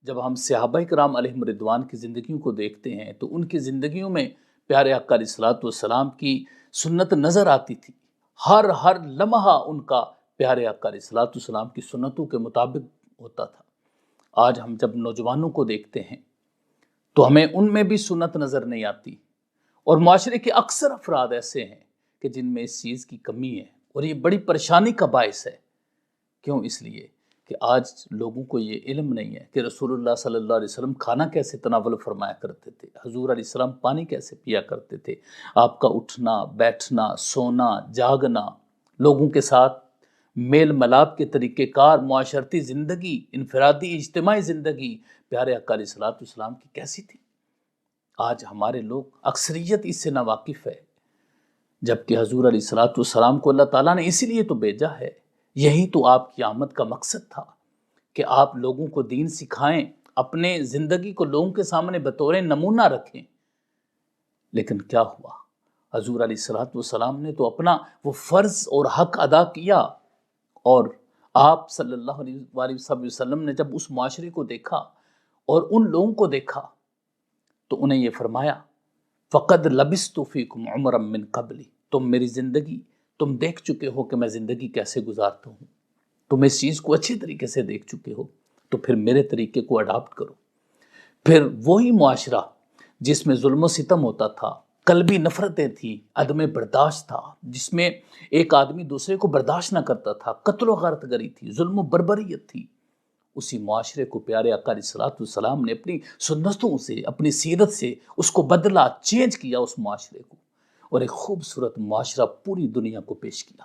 جب ہم صحابہ کرام علیہم رضوان کی زندگیوں کو دیکھتے ہیں تو ان کی زندگیوں میں پیارے آقا علیہ الصلوۃ والسلام کی سنت نظر آتی تھی۔ ہر لمحہ ان کا پیارے آقا علیہ الصلوۃ والسلام کی سنتوں کے مطابق ہوتا تھا۔ آج ہم جب نوجوانوں کو دیکھتے ہیں تو ہمیں ان میں بھی سنت نظر نہیں آتی، اور معاشرے کے اکثر افراد ایسے ہیں کہ جن میں اس چیز کی کمی ہے، اور یہ بڑی پریشانی کا باعث ہے۔ کیوں؟ اس لیے کہ آج لوگوں کو یہ علم نہیں ہے کہ رسول اللہ صلی اللہ علیہ وسلم کھانا کیسے تناول فرمایا کرتے تھے، حضور علیہ السلام پانی کیسے پیا کرتے تھے، آپ کا اٹھنا بیٹھنا سونا جاگنا، لوگوں کے ساتھ میل ملاپ کے طریقہ کار، معاشرتی زندگی، انفرادی اجتماعی زندگی پیارے آقا علیہ الصلوۃ والسلام کی کیسی تھی۔ آج ہمارے لوگ اکثریت اس سے ناواقف ہے، جبکہ حضور علیہ الصلوۃ والسلام کو اللہ تعالیٰ نے اسی لیے تو بھیجا ہے، یہی تو آپ کی آمد کا مقصد تھا کہ آپ لوگوں کو دین سکھائیں، اپنے زندگی کو لوگوں کے سامنے بطور نمونہ رکھیں۔ لیکن کیا ہوا؟ حضور علیہ الصلوۃ والسلام نے تو اپنا وہ فرض اور حق ادا کیا، اور آپ صلی اللہ علیہ وآلہ وسلم نے جب اس معاشرے کو دیکھا اور ان لوگوں کو دیکھا تو انہیں یہ فرمایا، فقد لبثت فیکم عمرا من قبلی، تم میری زندگی تم دیکھ چکے ہو کہ میں زندگی کیسے گزارتا ہوں، تم اس چیز کو اچھی طریقے سے دیکھ چکے ہو، تو پھر میرے طریقے کو اڈاپٹ کرو۔ پھر وہی معاشرہ جس میں ظلم و ستم ہوتا تھا، قلبی نفرتیں تھیں، عدم برداشت تھا، جس میں ایک آدمی دوسرے کو برداشت نہ کرتا تھا، قتل و غارت گری تھی، ظلم و بربریت تھی، اسی معاشرے کو پیارے آقا علیہ الصلوۃ والسلام نے اپنی سنتوں سے، اپنی سیرت سے اس کو بدلا، چینج کیا اس معاشرے کو، اور ایک خوبصورت معاشرہ پوری دنیا کو پیش کیا۔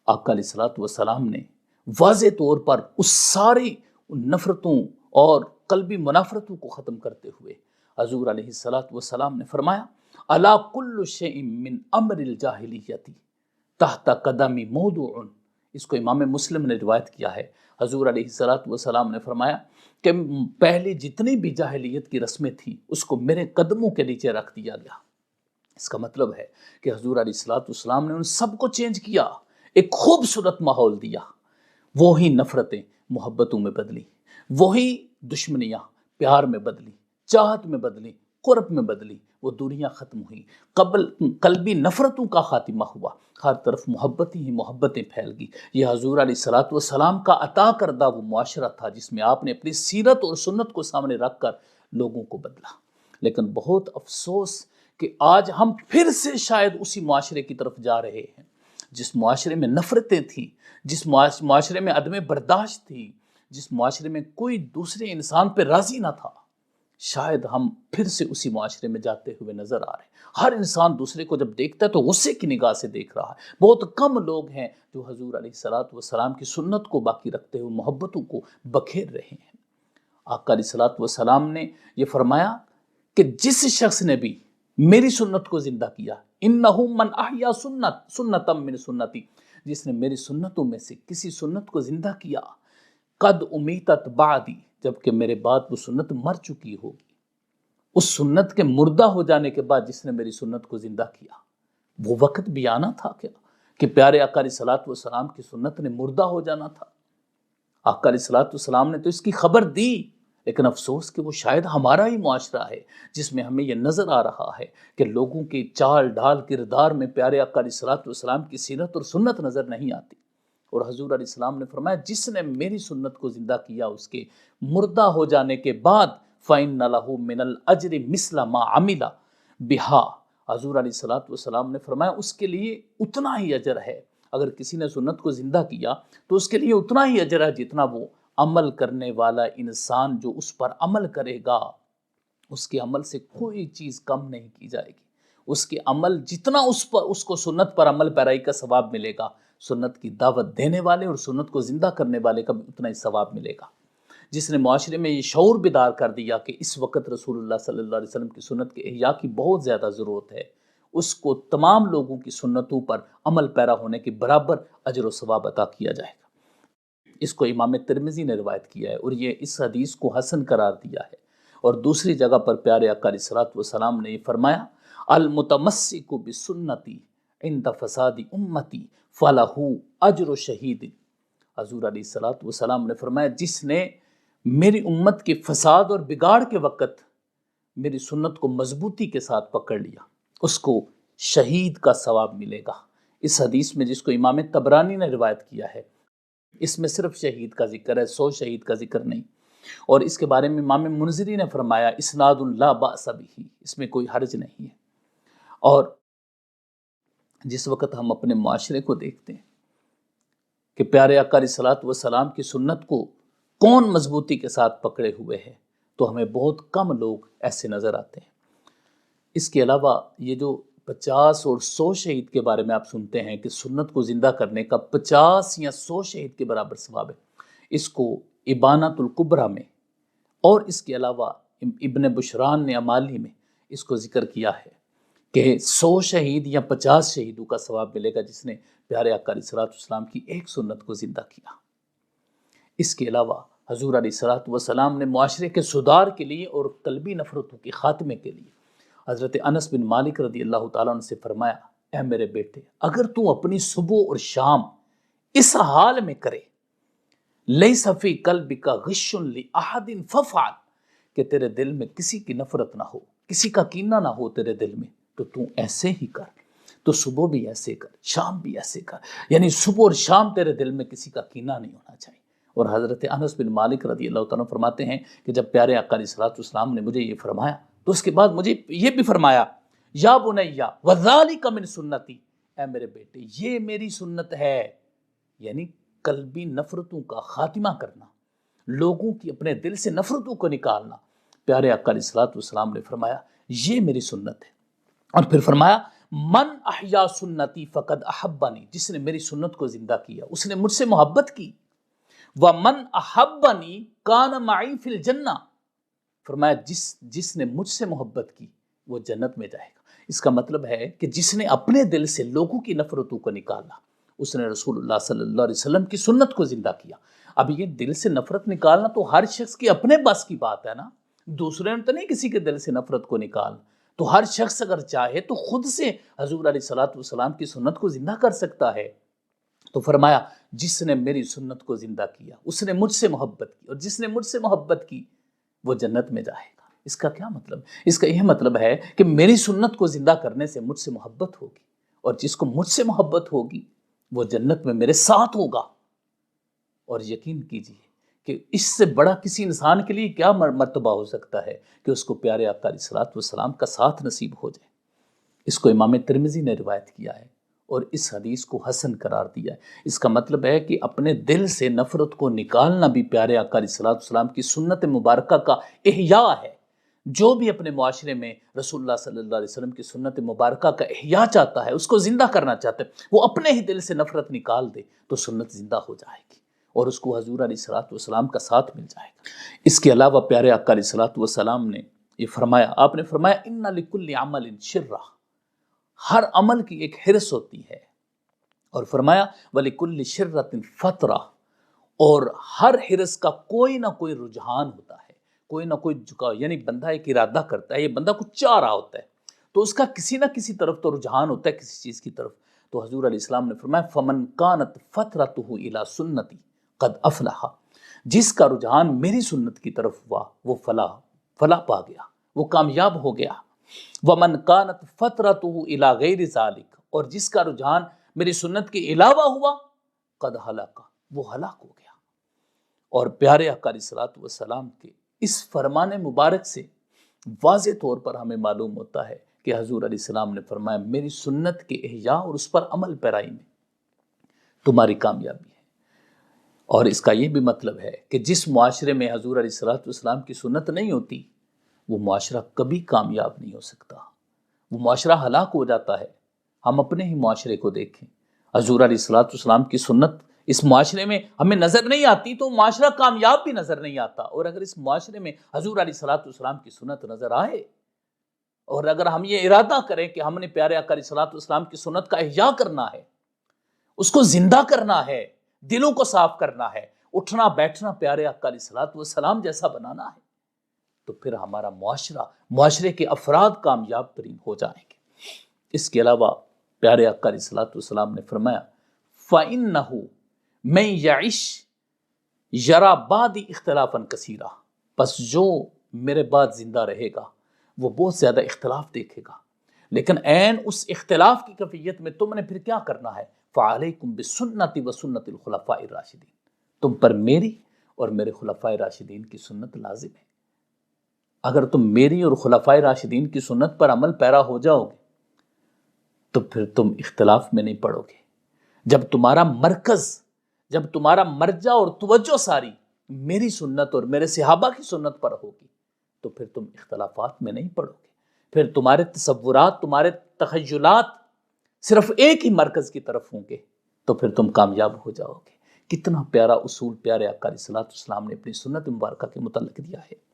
آقا علیہ الصلوۃ والسلام نے واضح طور پر اس ساری نفرتوں اور قلبی منافرتوں کو ختم کرتے ہوئے حضور علیہ الصلوۃ والسلام نے فرمایا، الا کل شیء من امر الجاہلیۃ تحت قدمی موضوع۔ اس کو امام مسلم نے روایت کیا ہے۔ حضور علیہ الصلوۃ والسلام نے فرمایا کہ پہلی جتنی بھی جاہلیت کی رسمیں تھیں اس کو میرے قدموں کے نیچے رکھ دیا گیا۔ اس کا مطلب ہے کہ حضور علیہ الصلوۃ والسلام نے ان سب کو چینج کیا، ایک خوبصورت ماحول دیا۔ وہی نفرتیں محبتوں میں بدلی، وہی دشمنیاں پیار میں بدلی، چاہت میں بدلی، قرب میں بدلی، وہ دوریاں ختم ہوئیں، قلبی نفرتوں کا خاتمہ ہوا، ہر طرف محبتیں ہی محبتیں پھیل گئی۔ یہ حضور علیہ الصلوۃ والسلام کا عطا کردہ وہ معاشرہ تھا جس میں آپ نے اپنی سیرت اور سنت کو سامنے رکھ کر لوگوں کو بدلا۔ لیکن بہت افسوس کہ آج ہم پھر سے شاید اسی معاشرے کی طرف جا رہے ہیں، جس معاشرے میں نفرتیں تھیں، جس معاشرے میں عدم برداشت تھی، جس معاشرے میں کوئی دوسرے انسان پہ راضی نہ تھا۔ شاید ہم پھر سے اسی معاشرے میں جاتے ہوئے نظر آ رہے ہیں۔ ہر انسان دوسرے کو جب دیکھتا ہے تو غصے کی نگاہ سے دیکھ رہا ہے۔ بہت کم لوگ ہیں جو حضور علیہ الصلوۃ والسلام کی سنت کو باقی رکھتے ہوئے محبتوں کو بکھیر رہے ہیں۔ آقا علیہ الصلوۃ والسلام نے یہ فرمایا کہ جس شخص نے بھی میری سنت کو زندہ کیا، انہ من احیا سنتا من سنتی، جس نے میری سنتوں میں سے کسی سنت کو زندہ کیا، قد امیتت بعدی، جبکہ میرے بعد وہ سنت مر چکی ہوگی۔ اس سنت کے مردہ ہو جانے کے بعد جس نے میری سنت کو زندہ کیا، وہ وقت بھی آنا تھا کیا کہ پیارے آقا علیہ الصلوۃ والسلام کی سنت نے مردہ ہو جانا تھا۔ آقا علیہ الصلوۃ والسلام نے تو اس کی خبر دی، لیکن افسوس کہ وہ شاید ہمارا ہی معاشرہ ہے جس میں ہمیں یہ نظر آ رہا ہے کہ لوگوں کی چال ڈھال کردار میں پیارے آقا علیہ الصلوۃ والسلام کی سیرت اور سنت نظر نہیں آتی۔ اور حضور علیہ السلام نے فرمایا جس نے میری سنت کو زندہ کیا اس کے مردہ ہو جانے کے بعد فَإِنَّ لَهُ مِنَ الْأَجْرِ مِثْلَ مَا عَمِلَ بِهَا، حضور علیہ الصلوۃ والسلام نے فرمایا اس کے لیے اتنا ہی اجر ہے، اگر کسی نے سنت کو زندہ کیا تو اس کے لیے اتنا ہی اجر ہے جتنا وہ عمل کرنے والا انسان جو اس پر عمل کرے گا، اس کے عمل سے کوئی چیز کم نہیں کی جائے گی۔ اس کے عمل جتنا اس کو سنت پر عمل پیرائی کا ثواب ملے گا، سنت کی دعوت دینے والے اور سنت کو زندہ کرنے والے کا بھی اتنا ہی ثواب ملے گا۔ جس نے معاشرے میں یہ شعور بیدار کر دیا کہ اس وقت رسول اللہ صلی اللہ علیہ وسلم کی سنت کے احیاء کی بہت زیادہ ضرورت ہے، اس کو تمام لوگوں کی سنتوں پر عمل پیرا ہونے کے برابر اجر و ثواب عطا کیا جائے گا۔ اس کو امام ترمذی نے روایت کیا ہے اور یہ اس حدیث کو حسن قرار دیا ہے۔ اور دوسری جگہ پر پیارے آقا علیہ الصلوۃ والسلام نے یہ فرمایا، المتمسک بسنتی عند فساد امتی فلہ اجر شہید۔ حضور علیہ الصلوۃ والسلام نے فرمایا جس نے میری امت کے فساد اور بگاڑ کے وقت میری سنت کو مضبوطی کے ساتھ پکڑ لیا، اس کو شہید کا ثواب ملے گا۔ اس حدیث میں جس کو امام طبرانی نے روایت کیا ہے، اس میں صرف شہید کا ذکر ہے، 100 شہید کا ذکر نہیں۔ اور اس کے بارے میں امام منذری نے فرمایا اسناد لا باس بہ، اس میں کوئی حرج نہیں ہے۔ اور جس وقت ہم اپنے معاشرے کو دیکھتے ہیں کہ پیارے آقا علیہ الصلوۃ والسلام کی سنت کو کون مضبوطی کے ساتھ پکڑے ہوئے ہے، تو ہمیں بہت کم لوگ ایسے نظر آتے ہیں۔ اس کے علاوہ یہ جو 50 اور 100 شہید کے بارے میں آپ سنتے ہیں کہ سنت کو زندہ کرنے کا 50 یا 100 شہید کے برابر ثواب ہے، اس کو ابانۃ الکبریٰ میں اور اس کے علاوہ ابن بشران نے امالی میں اس کو ذکر کیا ہے کہ 100 شہید یا 50 شہیدوں کا ثواب ملے گا جس نے پیارے آقا علیہ الصلوۃ والسلام کی ایک سنت کو زندہ کیا۔ اس کے علاوہ حضور علیہ الصلوۃ والسلام نے معاشرے کے سدھار کے لیے اور قلبی نفرتوں کے خاتمے کے لیے حضرت انس بن مالک رضی اللہ تعالیٰ عنہ سے فرمایا، اے میرے بیٹے، اگر تو اپنی صبح اور شام اس حال میں کرے لیس فی قلبک غش لأحد ففعل، کہ تیرے دل میں کسی کی نفرت نہ ہو، کسی کا کینہ نہ ہو تیرے دل میں، تو ایسے ہی کر، تو صبح بھی ایسے کر، شام بھی ایسے کر، یعنی صبح اور شام تیرے دل میں کسی کا کینہ نہیں ہونا چاہیے۔ اور حضرت انس بن مالک رضی اللہ تعالیٰ فرماتے ہیں کہ جب پیارے آقا علیہ الصلوۃ والسلام نے مجھے یہ فرمایا تو اس کے بعد مجھے یہ بھی فرمایا، یا بنیا وذالک من سنتی، اے میرے بیٹے یہ میری سنت ہے، یعنی قلبی نفرتوں کا خاتمہ کرنا، لوگوں کی اپنے دل سے نفرتوں کو نکالنا۔ پیارے آقا علیہ الصلوۃ والسلام نے فرمایا یہ میری سنت ہے، اور پھر فرمایا من احیا سنتی فقد احبنی، جس نے میری سنت کو زندہ کیا اس نے مجھ سے محبت کی، ومن احبنی کان معی فی الجنہ، فرمایا جس نے مجھ سے محبت کی وہ جنت میں جائے گا۔ اس کا مطلب ہے کہ جس نے اپنے دل سے لوگوں کی نفرتوں کو نکالا اس نے رسول اللہ صلی اللہ علیہ وسلم کی سنت کو زندہ کیا۔ اب یہ دل سے نفرت نکالنا تو ہر شخص کی اپنے بس کی بات ہے نا، دوسرے نے تو نہیں کسی کے دل سے نفرت کو نکالنا، تو ہر شخص اگر چاہے تو خود سے حضور علیہ الصلوۃ والسلام کی سنت کو زندہ کر سکتا ہے۔ تو فرمایا جس نے میری سنت کو زندہ کیا اس نے مجھ سے محبت کی، اور جس نے مجھ سے محبت کی وہ جنت میں جائے گا۔ اس کا کیا مطلب؟ اس کا یہ مطلب ہے کہ میری سنت کو زندہ کرنے سے مجھ سے محبت ہوگی، اور جس کو مجھ سے محبت ہوگی وہ جنت میں میرے ساتھ ہوگا۔ اور یقین کیجیے کہ اس سے بڑا کسی انسان کے لیے کیا مرتبہ ہو سکتا ہے کہ اس کو پیارے آقا علیہ الصلوۃ والسلام کا ساتھ نصیب ہو جائے۔ اس کو امام ترمذی نے روایت کیا ہے اور اس حدیث کو حسن قرار دیا ہے۔ اس کا مطلب ہے کہ اپنے دل سے نفرت کو نکالنا بھی پیارے آقا علیہ الصلوۃ والسلام کی سنت مبارکہ کا احیاء ہے۔ جو بھی اپنے معاشرے میں رسول اللہ صلی اللہ علیہ وسلم کی سنت مبارکہ کا احیاء چاہتا ہے، اس کو زندہ کرنا چاہتا ہے، وہ اپنے ہی دل سے نفرت نکال دے تو سنت زندہ ہو جائے گی اور اس کو حضور علیہ الصلوۃ والسلام کا ساتھ مل جائے گا۔ اس کے علاوہ پیارے آقا علیہ الصلوۃ والسلام نے یہ فرمایا، آپ نے فرمایا ان لکل عمل شرہ، ہر عمل کی ایک حرص ہوتی ہے، اور فرمایا وَلِكُلِّ شِرَّةٍ فَتْرَةٍ، اور ہر حرص کا کوئی نہ کوئی رجحان ہوتا ہے، کوئی نہ کوئی جھکاؤ، یعنی بندہ ایک ارادہ کرتا ہے، یہ بندہ کچھ چاہ رہا ہوتا ہے تو اس کا کسی نہ کسی طرف تو رجحان ہوتا ہے، کسی چیز کی طرف۔ تو حضور علیہ السلام نے فرمایا فَمَنْ كَانَتْ فَتْرَتُهُ إِلَى سُنَّتِي قَدْ أَفْلَحَ، جس کا رجحان میری سنت کی طرف ہوا وہ فلاح پا گیا، وہ کامیاب ہو گیا۔ وَمَنْ كَانَتْ فَتْرَتُهُ إِلَى غَيْرِ ذَلِكَ، اور جس کا رجحان میری سنت کے علاوہ ہوا قد ہلاکا، وہ ہلاک ہو گیا۔ اور پیارے آقا علیہ الصلوۃ والسلام کے اس فرمان مبارک سے واضح طور پر ہمیں معلوم ہوتا ہے کہ حضور علیہ السلام نے فرمایا میری سنت کے احیاء اور اس پر عمل پیرائی میں تمہاری کامیابی ہے۔ اور اس کا یہ بھی مطلب ہے کہ جس معاشرے میں حضور علیہ الصلوۃ والسلام کی سنت نہیں ہوتی وہ معاشرہ کبھی کامیاب نہیں ہو سکتا، وہ معاشرہ ہلاک ہو جاتا ہے۔ ہم اپنے ہی معاشرے کو دیکھیں، حضور علیہ الصلوۃ والسلام کی سنت اس معاشرے میں ہمیں نظر نہیں آتی تو معاشرہ کامیاب بھی نظر نہیں آتا، اور اگر اس معاشرے میں حضور علیہ الصلوۃ والسلام کی سنت نظر آئے اور اگر ہم یہ ارادہ کریں کہ ہم نے پیارے آقا علیہ الصلوۃ والسلام کی سنت کا احیاء کرنا ہے، اس کو زندہ کرنا ہے، دلوں کو صاف کرنا ہے، اٹھنا بیٹھنا پیارے آقا علیہ الصلوۃ والسلام جیسا بنانا ہے، تو پھر ہمارا معاشرے کے افراد کامیاب ترین ہو جائیں گے۔ اس کے علاوہ پیارے آقا علیہ الصلوۃ والسلام نے فرمایا فَإِنَّهُ مَن يَعِشْ یرا بعدی اختلافاً کثیرا، پس جو میرے بعد زندہ رہے گا وہ بہت زیادہ اختلاف دیکھے گا، لیکن عین اس اختلاف کی کیفیت میں تم نے پھر کیا کرنا ہے؟ فعلیکم بسنتی و سنت الخلفاء الراشدین، تم پر میری اور میرے خلفاء راشدین کی سنت لازم ہے۔ اگر تم میری اور خلفاء راشدین کی سنت پر عمل پیرا ہو جاؤ گے تو پھر تم اختلاف میں نہیں پڑو گے۔ جب تمہارا مرکز، جب تمہارا مرجع اور توجہ ساری میری سنت اور میرے صحابہ کی سنت پر ہوگی تو پھر تم اختلافات میں نہیں پڑو گے، پھر تمہارے تصورات، تمہارے تخیلات صرف ایک ہی مرکز کی طرف ہوں گے تو پھر تم کامیاب ہو جاؤ گے۔ کتنا پیارا اصول پیارے آقا علیہ الصلوۃ والسلام نے اپنی سنت مبارکہ کے متعلق دیا ہے۔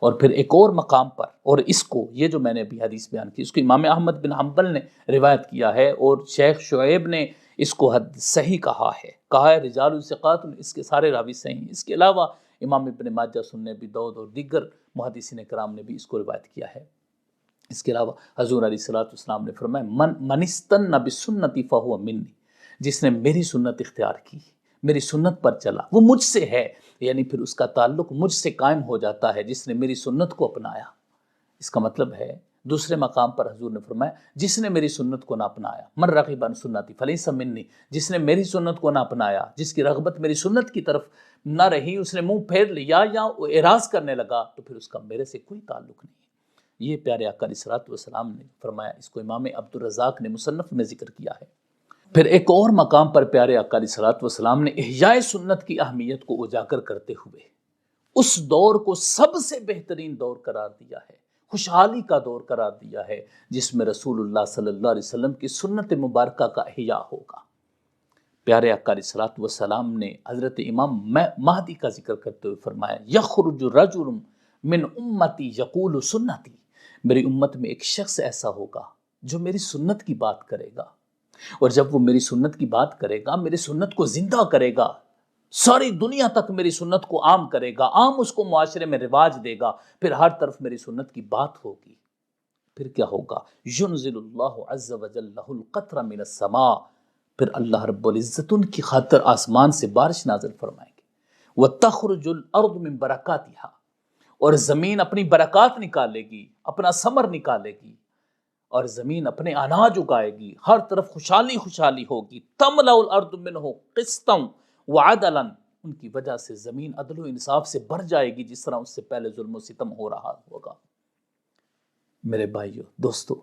اور پھر ایک اور مقام پر، اور اس کو، یہ جو میں نے ابھی حدیث بیان کی، اس کو امام احمد بن حنبل نے روایت کیا ہے، اور شیخ شعیب نے اس کو صحیح کہا ہے رجال ثقات، اس کے سارے راوی صحیح ہیں۔ اس کے علاوہ امام ابن ماجہ، سنن ابی داؤد اور دیگر محدثین کرام نے بھی اس کو روایت کیا ہے۔ اس کے علاوہ حضور علیہ الصلوۃ والسلام نے فرمایا من استنى بسنتی فهو منی، جس نے میری سنت اختیار کی، میری سنت پر چلا، وہ مجھ سے ہے، یعنی پھر اس کا تعلق مجھ سے قائم ہو جاتا ہے جس نے میری سنت کو اپنایا۔ اس کا مطلب ہے دوسرے مقام پر حضور نے فرمایا جس نے میری سنت کو نہ اپنایا، من رغب عن سنتی فلیس منی، جس نے میری سنت کو نہ اپنایا، جس کی رغبت میری سنت کی طرف نہ رہی، اس نے منہ پھیر لیا یا اعراض کرنے لگا تو پھر اس کا میرے سے کوئی تعلق نہیں ہے۔ یہ پیارے آقا علیہ الصلوۃ والسلام نے فرمایا، اس کو امام عبد الرزاق نے مصنف میں ذکر کیا ہے۔ پھر ایک اور مقام پر پیارے آقا علیہ الصلوۃ والسلام نے احیاء سنت کی اہمیت کو اجاگر کرتے ہوئے اس دور کو سب سے بہترین دور قرار دیا ہے، خوشحالی کا دور قرار دیا ہے، جس میں رسول اللہ صلی اللہ علیہ وسلم کی سنت مبارکہ کا احیاء ہوگا۔ پیارے آقا علیہ الصلوۃ والسلام نے حضرت امام مہدی کا ذکر کرتے ہوئے فرمایا یخرج رجل من امتی یقول سنتی، میری امت میں ایک شخص ایسا ہوگا جو میری سنت کی بات کرے گا، اور جب وہ میری سنت کی بات کرے گا، میری سنت کو زندہ کرے گا، ساری دنیا تک میری سنت کو عام کرے گا، عام اس کو معاشرے میں رواج دے گا، پھر ہر طرف میری سنت کی بات ہوگی، پھر کیا ہوگا؟ ينزل اللہ عز وجل له القطر من السماء، پھر اللہ رب العزت ان کی خاطر آسمان سے بارش نازل فرمائیں گے، وتخرج الارض من برکاتها، اور زمین اپنی برکات نکالے گی، اپنا ثمر نکالے گی، اور زمین اپنے اناج اگائے گی، ہر طرف خوشحالی خوشحالی ہوگی، تملأ الارض منه قسطا وعدلا، ان کی وجہ سے زمین عدل و انصاف سے بھر جائے گی جس طرح اس سے پہلے ظلم و ستم ہو رہا ہوگا۔ میرے بھائیو دوستو،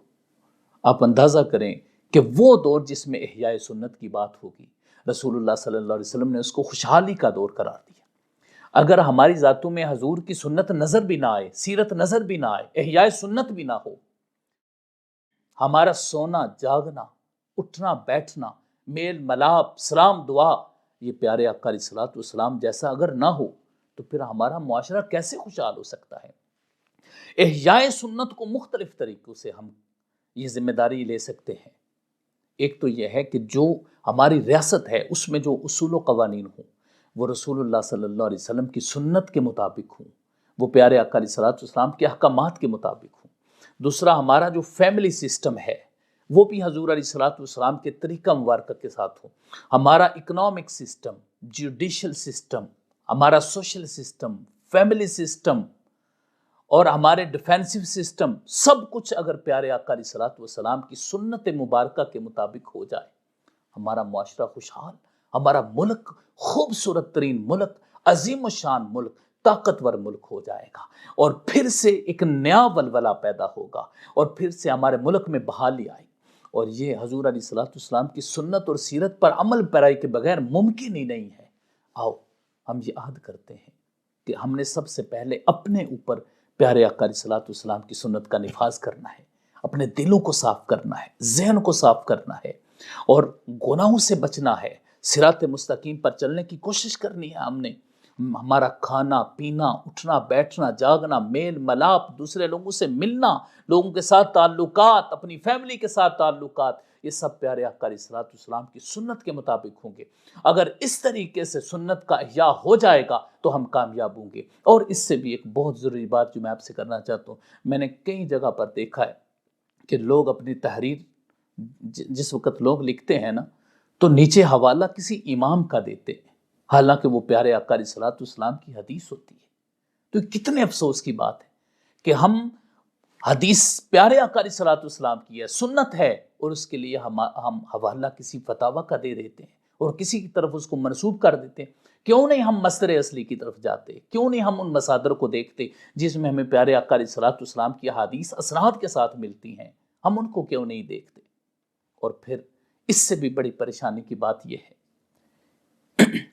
آپ اندازہ کریں کہ وہ دور جس میں احیاء سنت کی بات ہوگی، رسول اللہ صلی اللہ علیہ وسلم نے اس کو خوشحالی کا دور قرار دیا۔ اگر ہماری ذاتوں میں حضور کی سنت نظر بھی نہ آئے، سیرت نظر بھی نہ آئے، احیاء سنت بھی نہ ہو، ہمارا سونا جاگنا، اٹھنا بیٹھنا، میل ملاپ، سلام دعا، یہ پیارے آقا علیہ الصلوۃ والسلام جیسا اگر نہ ہو تو پھر ہمارا معاشرہ کیسے خوشحال ہو سکتا ہے؟ احیاء سنت کو مختلف طریقوں سے ہم یہ ذمہ داری لے سکتے ہیں۔ ایک تو یہ ہے کہ جو ہماری ریاست ہے اس میں جو اصول و قوانین ہوں وہ رسول اللہ صلی اللہ علیہ وسلم کی سنت کے مطابق ہوں، وہ پیارے آقا علیہ الصلوۃ والسلام کے احکامات کے مطابق ہوں۔ دوسرا، ہمارا جو فیملی سسٹم ہے وہ بھی حضور علیہ الصلوۃ والسلام کے طریقہ مبارکہ کے ساتھ ہو۔ ہمارا اکنامک سسٹم، جوڈیشل سسٹم، ہمارا سوشل سسٹم، فیملی سسٹم اور ہمارے ڈیفینسو سسٹم، سب کچھ اگر پیارے آقا علیہ الصلوۃ والسلام کی سنت مبارکہ کے مطابق ہو جائے، ہمارا معاشرہ خوشحال، ہمارا ملک خوبصورت ترین ملک، عظیم الشان ملک، طاقتور ملک ہو جائے گا، اور پھر سے ایک نیا ولولہ پیدا ہوگا، اور پھر سے ہمارے ملک میں بحالی آئے گی۔ اور یہ حضور علیہ الصلوۃ والسلام کی سنت اور سیرت پر عمل پیرائی کے بغیر ممکن ہی نہیں ہے۔ آؤ ہم یہ عہد کرتے ہیں کہ ہم نے سب سے پہلے اپنے اوپر پیارے آقا علیہ الصلوۃ والسلام کی سنت کا نفاذ کرنا ہے، اپنے دلوں کو صاف کرنا ہے، ذہن کو صاف کرنا ہے، اور گناہوں سے بچنا ہے، صراط مستقیم پر چلنے کی کوشش کرنی ہے۔ ہم نے ہمارا کھانا پینا، اٹھنا بیٹھنا، جاگنا، میل ملاپ، دوسرے لوگوں سے ملنا، لوگوں کے ساتھ تعلقات، اپنی فیملی کے ساتھ تعلقات، یہ سب پیارے آقا علیہ الصلوۃ والسلام کی سنت کے مطابق ہوں گے۔ اگر اس طریقے سے سنت کا احیاء ہو جائے گا تو ہم کامیاب ہوں گے۔ اور اس سے بھی ایک بہت ضروری بات جو میں آپ سے کرنا چاہتا ہوں، میں نے کئی جگہ پر دیکھا ہے کہ لوگ اپنی تحریر جس وقت لوگ لکھتے ہیں نا تو نیچے حوالہ کسی امام کا دیتے ہیں، حالانکہ وہ پیارے آقا علیہ الصلوۃ والسلام کی حدیث ہوتی ہے۔ تو کتنے افسوس کی بات ہے کہ ہم حدیث پیارے آقا علیہ الصلوۃ والسلام کی ہے، سنت ہے، اور اس کے لیے ہم حوالہ کسی فتاویٰ کا دے دیتے ہیں اور کسی کی طرف اس کو منسوب کر دیتے ہیں۔ کیوں نہیں ہم مصدر اصلی کی طرف جاتے؟ کیوں نہیں ہم ان مصادر کو دیکھتے جس میں ہمیں پیارے آقا علیہ الصلوۃ والسلام کی حدیث اسناد کے ساتھ ملتی ہیں؟ ہم ان کو کیوں نہیں دیکھتے؟ اور پھر اس سے بھی بڑی پریشانی کی بات یہ ہے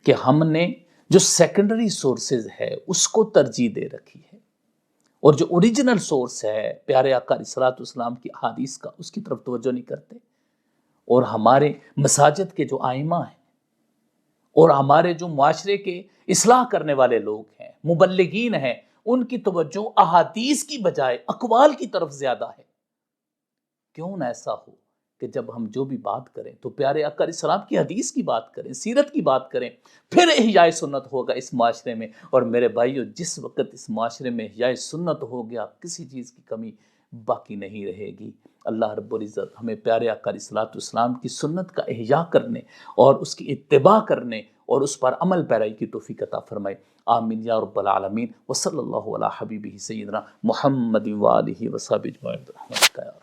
کہ ہم نے جو سیکنڈری سورسز ہے اس کو ترجیح دے رکھی ہے، اور جو اوریجنل سورس ہے پیارے آقا علیہ الصلوۃ والسلام کی احادیث کا، اس کی طرف توجہ نہیں کرتے۔ اور ہمارے مساجد کے جو ائمہ ہیں اور ہمارے جو معاشرے کے اصلاح کرنے والے لوگ ہیں، مبلغین ہیں، ان کی توجہ احادیث کی بجائے اقوال کی طرف زیادہ ہے۔ کیوں نہ ایسا ہو کہ جب ہم جو بھی بات کریں تو پیارے آقا علیہ السلام کی حدیث کی بات کریں، سیرت کی بات کریں، پھر احیاء سنت ہوگا اس معاشرے میں۔ اور میرے بھائیو، جس وقت اس معاشرے میں احیاء سنت ہو گیا، کسی چیز کی کمی باقی نہیں رہے گی۔ اللہ رب العزت ہمیں پیارے آقا علیہ الصلوۃ والسلام کی سنت کا احیاء کرنے اور اس کی اتباع کرنے اور اس پر عمل پیرائی کی توفیق عطا فرمائے، آمین یا رب العالمین۔ وصلی اللہ علی حبیبہ سیدنا محمد وآلہ وصحبہ اجمعین برحمتک یا